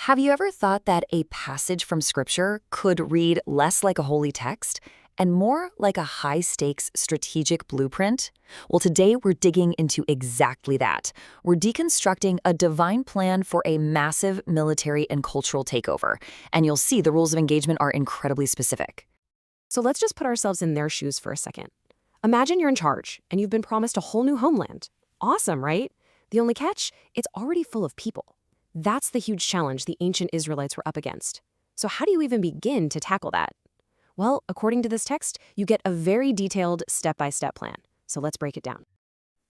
Have you ever thought that a passage from Scripture could read less like a holy text and more like a high-stakes strategic blueprint? Well, today we're digging into exactly that. We're deconstructing a divine plan for a massive military and cultural takeover, and you'll see the rules of engagement are incredibly specific. So let's just put ourselves in their shoes for a second. Imagine you're in charge and you've been promised a whole new homeland. Awesome, right? The only catch, it's already full of people. That's the huge challenge the ancient Israelites were up against. So how do you even begin to tackle that? Well, according to this text, you get a very detailed step-by-step plan. So let's break it down.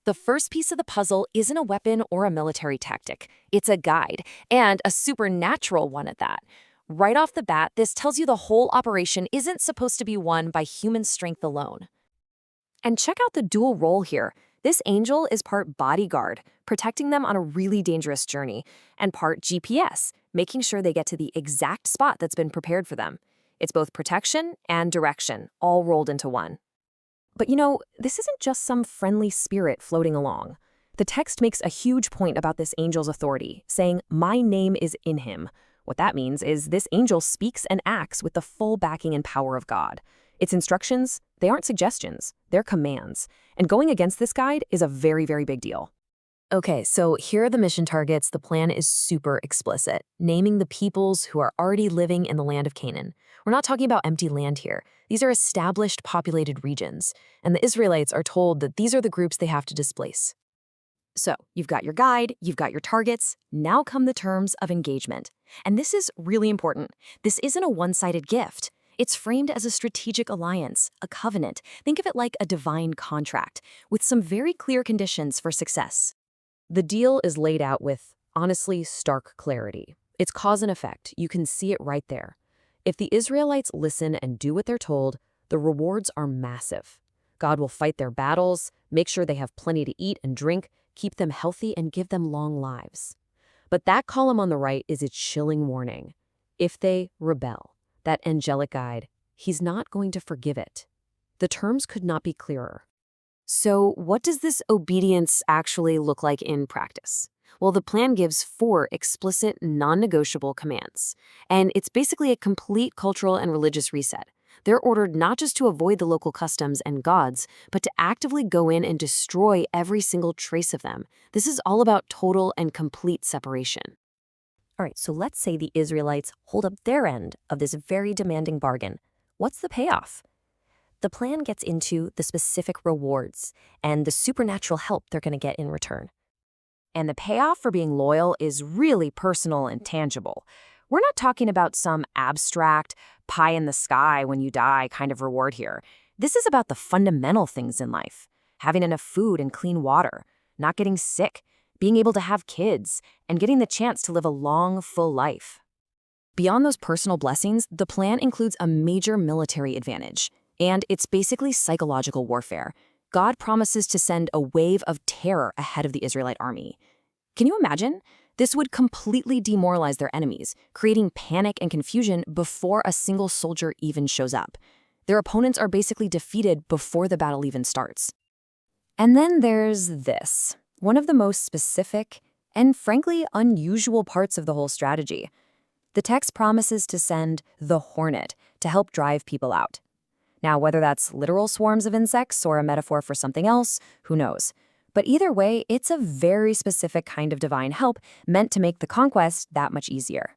The first piece of the puzzle isn't a weapon or a military tactic. It's a guide, and a supernatural one at that. Right off the bat, this tells you the whole operation isn't supposed to be won by human strength alone. And check out the dual role here. This angel is part bodyguard, protecting them on a really dangerous journey, and part GPS, making sure they get to the exact spot that's been prepared for them. It's both protection and direction, all rolled into one. But this isn't just some friendly spirit floating along. The text makes a huge point about this angel's authority, saying, "My name is in him." What that means is this angel speaks and acts with the full backing and power of God. Its instructions, they aren't suggestions, they're commands. And going against this guide is a very, very big deal. Okay, so here are the mission targets. The plan is super explicit, naming the peoples who are already living in the land of Canaan. We're not talking about empty land here. These are established populated regions, and the Israelites are told that these are the groups they have to displace. So you've got your guide, you've got your targets, now come the terms of engagement. And this is really important. This isn't a one-sided gift. It's framed as a strategic alliance, a covenant. Think of it like a divine contract, with some very clear conditions for success. The deal is laid out with, honestly, stark clarity. It's cause and effect. You can see it right there. If the Israelites listen and do what they're told, the rewards are massive. God will fight their battles, make sure they have plenty to eat and drink, keep them healthy, and give them long lives. But that column on the right is its chilling warning. If they rebel, that angelic guide, he's not going to forgive it. The terms could not be clearer. So what does this obedience actually look like in practice? Well, the plan gives 4 explicit, non-negotiable commands. And it's basically a complete cultural and religious reset. They're ordered not just to avoid the local customs and gods, but to actively go in and destroy every single trace of them. This is all about total and complete separation. All right, so let's say the Israelites hold up their end of this very demanding bargain. What's the payoff? The plan gets into the specific rewards and the supernatural help they're going to get in return. And the payoff for being loyal is really personal and tangible. We're not talking about some abstract, pie in the sky when you die kind of reward here. This is about the fundamental things in life. Having enough food and clean water, not getting sick, being able to have kids, and getting the chance to live a long, full life. Beyond those personal blessings, the plan includes a major military advantage, and it's basically psychological warfare. God promises to send a wave of terror ahead of the Israelite army. Can you imagine? This would completely demoralize their enemies, creating panic and confusion before a single soldier even shows up. Their opponents are basically defeated before the battle even starts. And then there's this. One of the most specific and, frankly, unusual parts of the whole strategy. The text promises to send the hornet to help drive people out. Now, whether that's literal swarms of insects or a metaphor for something else, who knows? But either way, it's a very specific kind of divine help meant to make the conquest that much easier.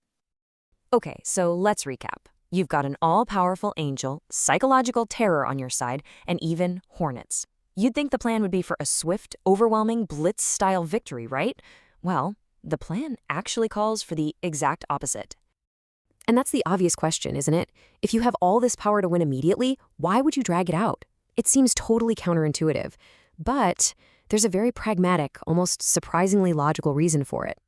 Okay, so let's recap. You've got an all-powerful angel, psychological terror on your side, and even hornets. You'd think the plan would be for a swift, overwhelming, blitz-style victory, right? Well, the plan actually calls for the exact opposite. And that's the obvious question, isn't it? If you have all this power to win immediately, why would you drag it out? It seems totally counterintuitive. But there's a very pragmatic, almost surprisingly logical reason for it.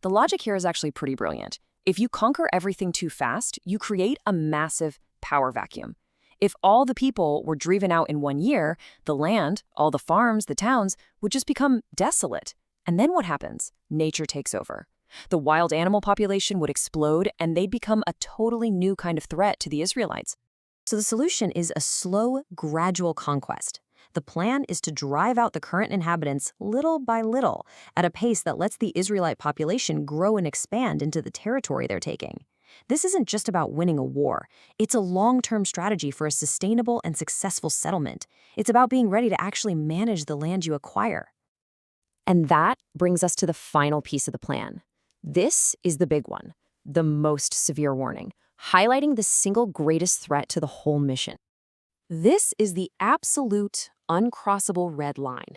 The logic here is actually pretty brilliant. If you conquer everything too fast, you create a massive power vacuum. If all the people were driven out in 1 year, the land, all the farms, the towns, would just become desolate. And then what happens? Nature takes over. The wild animal population would explode, and they'd become a totally new kind of threat to the Israelites. So the solution is a slow, gradual conquest. The plan is to drive out the current inhabitants little by little at a pace that lets the Israelite population grow and expand into the territory they're taking. This isn't just about winning a war. It's a long-term strategy for a sustainable and successful settlement. It's about being ready to actually manage the land you acquire. And that brings us to the final piece of the plan. This is the big one, the most severe warning, highlighting the single greatest threat to the whole mission. This is the absolute, uncrossable red line.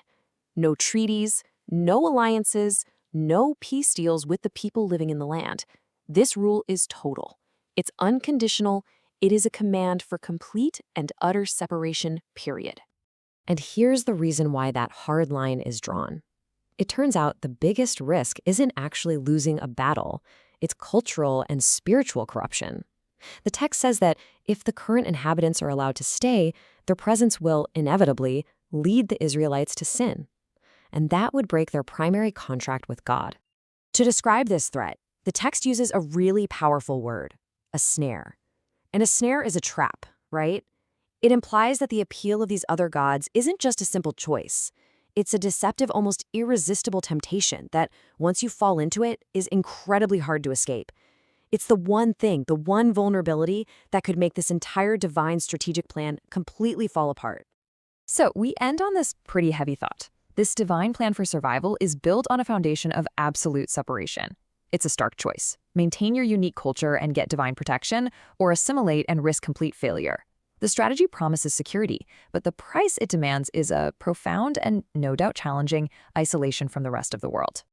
No treaties, no alliances, no peace deals with the people living in the land. This rule is total. It's unconditional. It is a command for complete and utter separation, period. And here's the reason why that hard line is drawn. It turns out the biggest risk isn't actually losing a battle. It's cultural and spiritual corruption. The text says that if the current inhabitants are allowed to stay, their presence will, inevitably, lead the Israelites to sin. And that would break their primary contract with God. To describe this threat, the text uses a really powerful word, a snare. And a snare is a trap, right? It implies that the appeal of these other gods isn't just a simple choice. It's a deceptive, almost irresistible temptation that, once you fall into it, is incredibly hard to escape. It's the one thing, the one vulnerability that could make this entire divine strategic plan completely fall apart. So we end on this pretty heavy thought. This divine plan for survival is built on a foundation of absolute separation. It's a stark choice. Maintain your unique culture and get divine protection, or assimilate and risk complete failure. The strategy promises security, but the price it demands is a profound and no doubt challenging isolation from the rest of the world.